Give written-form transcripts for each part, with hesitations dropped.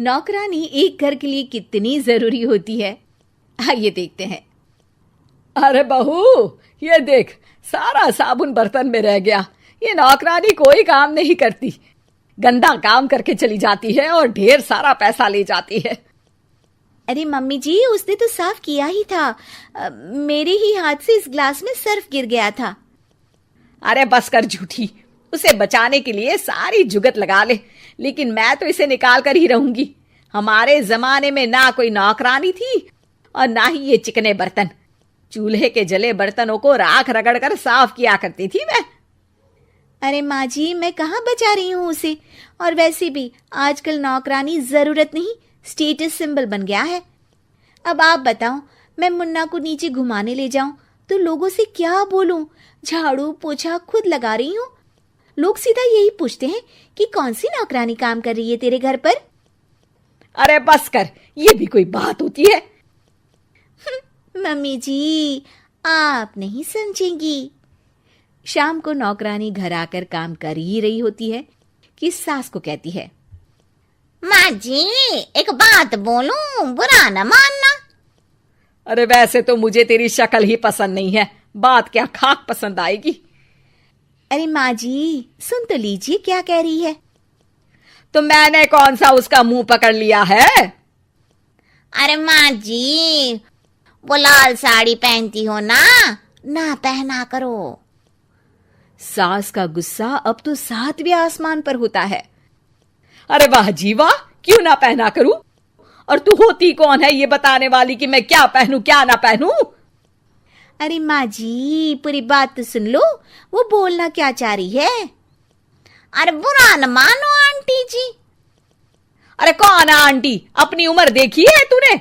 नौकरानी एक घर के लिए कितनी जरूरी होती है, आइए देखते हैं। अरे बहू, ये देख, सारा साबुन बर्तन में रह गया। ये नौकरानी कोई काम नहीं करती, गंदा काम करके चली जाती है और ढेर सारा पैसा ले जाती है। अरे मम्मी जी, उसने तो साफ किया ही था। मेरे ही हाथ से इस ग्लास में सर्फ गिर गया था। अरे बस कर झूठी, उसे बचाने के लिए सारी जुगत लगा ले, लेकिन मैं तो इसे निकाल कर ही रहूंगी। हमारे जमाने में ना कोई नौकरानी थी और ना ही ये चिकने बर्तन। चूल्हे के जले बर्तनों को राख रगड़ कर साफ किया करती थी मैं। अरे माँ जी, मैं कहाँ बचा रही हूँ उसे। और वैसे भी आजकल नौकरानी जरूरत नहीं, स्टेटस सिंबल बन गया है। अब आप बताओ, मैं मुन्ना को नीचे घुमाने ले जाऊं तो लोगों से क्या बोलूं? झाड़ू पोछा खुद लगा रही हूँ। लोग सीधा यही पूछते हैं कि कौन सी नौकरानी काम कर रही है तेरे घर पर। अरे बस कर, ये भी कोई बात होती है? मम्मी जी, आप नहीं समझेंगी। शाम को नौकरानी घर आकर काम कर ही रही होती है कि सास को कहती है, माँ जी, एक बात बोलूं, बुरा न मानना। अरे वैसे तो मुझे तेरी शक्ल ही पसंद नहीं है, बात क्या खाक पसंद आएगी। अरे माँ जी, सुन तो लीजिए क्या कह रही है। तो मैंने कौन सा उसका मुंह पकड़ लिया है? अरे माँ जी, वो लाल साड़ी पहनती हो ना पहना करो। सास का गुस्सा अब तो 7वें आसमान पर होता है। अरे वाह जी वाह, क्यों ना पहना करूं? और तू होती कौन है ये बताने वाली कि मैं क्या पहनूं क्या ना पहनूं? अरे माँ जी, पूरी बात तो सुन लो, वो बोलना क्या चाह रही है। अरे बुरा न मानो आंटी जी। अरे कौन है आंटी? अपनी उम्र देखी है तूने?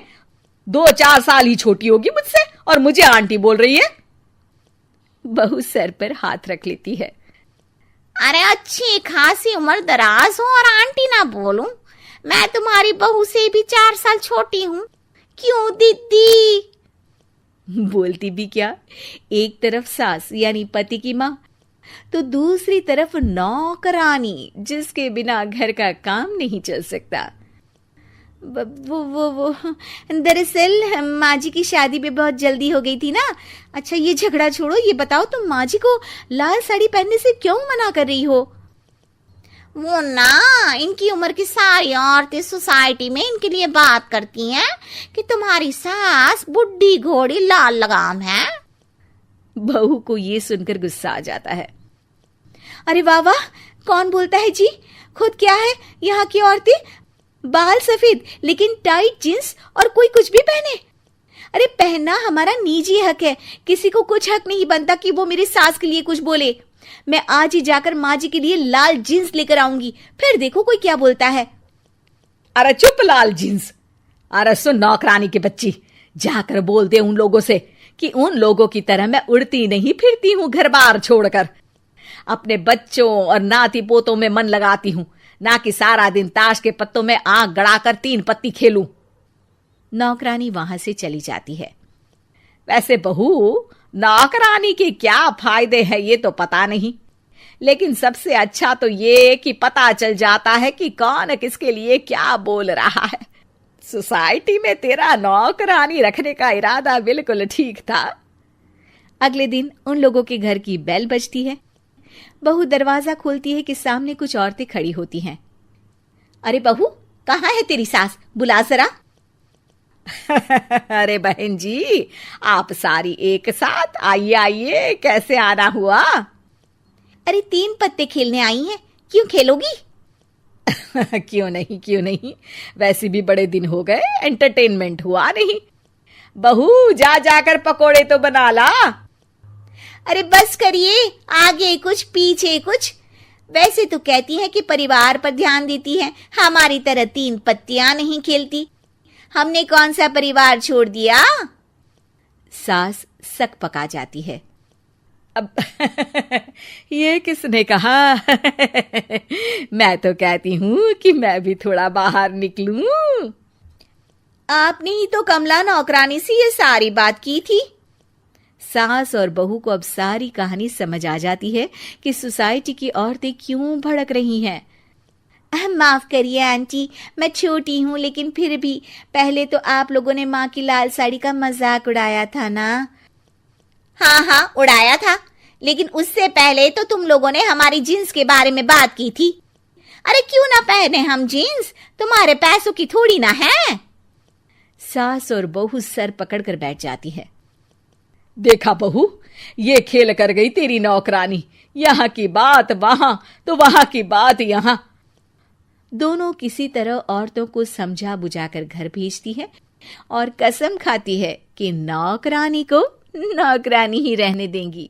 2-4 साल ही छोटी होगी मुझसे और मुझे आंटी बोल रही है। बहू सर पर हाथ रख लेती है। अरे अच्छी खासी उम्र दराज हो और आंटी ना बोलूं? मैं तुम्हारी बहू से भी 4 साल छोटी हूं। क्यों दीदी? बोलती भी क्या, एक तरफ सास यानी पति की माँ, तो दूसरी तरफ नौकरानी जिसके बिना घर का काम नहीं चल सकता। वो दरअसल माँ जी की शादी भी बहुत जल्दी हो गई थी ना। अच्छा ये झगड़ा छोड़ो, ये बताओ तुम माँ जी को लाल साड़ी पहनने से क्यों मना कर रही हो? वो ना, इनकी उम्र की सारी औरतें सोसाइटी में इनके लिए बात करती हैं कि तुम्हारी सास बुढ़ी घोड़ी लाल लगाम है। बहू को ये सुनकर गुस्सा आ जाता है। अरे वाह वाह, कौन बोलता है जी? खुद क्या है यहाँ की औरतें, बाल सफेद लेकिन टाइट जींस और कोई कुछ भी पहने। अरे पहनना हमारा निजी हक है, किसी को कुछ हक नहीं बनता कि वो मेरी सास के लिए कुछ बोले। मैं आज ही जाकर माँ जी के लिए लाल जींस लेकर आऊंगी, फिर देखो कोई क्या बोलता है। अरे चुप लाल जींस। अरे सुन नौकरानी की बच्ची, जाकर बोल दे उन लोगों से कि उन लोगों की तरह मैं उड़ती नहीं फिरती हूं घर बार छोड़कर। अपने बच्चों और नाती पोतों में मन लगाती हूं, ना कि सारा दिन ताश के पत्तों में आंख गड़ाकर 3 पत्ती खेलूं। नौकरानी वहां से चली जाती है। वैसे बहू, नौकरानी के क्या फायदे हैं ये तो पता नहीं, लेकिन सबसे अच्छा तो ये कि पता चल जाता है कि कौन किसके लिए क्या बोल रहा है। सोसाइटी में तेरा नौकरानी रखने का इरादा बिल्कुल ठीक था। अगले दिन उन लोगों के घर की बेल बजती है। बहू दरवाजा खोलती है कि सामने कुछ औरतें खड़ी होती हैं। अरे बहू, कहाँ है तेरी सास? बुला जरा। अरे बहन जी, आप सारी एक साथ आइए आइए, कैसे आना हुआ? अरे 3 पत्ते खेलने आई हैं, क्यों खेलोगी? क्यों नहीं, वैसे भी बड़े दिन हो गए, एंटरटेनमेंट हुआ नहीं। बहू जा जाकर पकोड़े तो बना ला। अरे बस करिए, आगे कुछ पीछे कुछ। वैसे तो कहती है कि परिवार पर ध्यान देती है, हमारी तरह 3 पत्तियां नहीं खेलती। हमने कौन सा परिवार छोड़ दिया? सास सक पका जाती है। अब ये किसने कहा? मैं तो कहती हूं कि मैं भी थोड़ा बाहर निकलूं। आपने ही तो कमला नौकरानी से ये सारी बात की थी। सास और बहू को अब सारी कहानी समझ आ जाती है कि सोसाइटी की औरतें क्यों भड़क रही हैं। माफ करिए आंटी, मैं छोटी हूँ, लेकिन फिर भी पहले तो आप लोगों ने माँ की लाल साड़ी का मजाक उड़ाया था ना। हाँ हाँ, उड़ाया था, लेकिन उससे पहले तो तुम लोगों ने हमारी जीन्स के बारे में बात की थी। अरे क्यों ना पहने हम जीन्स, तुम्हारे पैसों की थोड़ी ना है। सास और बहू सर पकड़कर बैठ जाती है। देखा बहू, ये खेल कर गई तेरी नौकरानी, यहाँ की बात वहां तो वहां की बात यहाँ। दोनों किसी तरह औरतों को समझा बुझाकर घर भेजती है और कसम खाती है कि नौकरानी को नौकरानी ही रहने देंगी।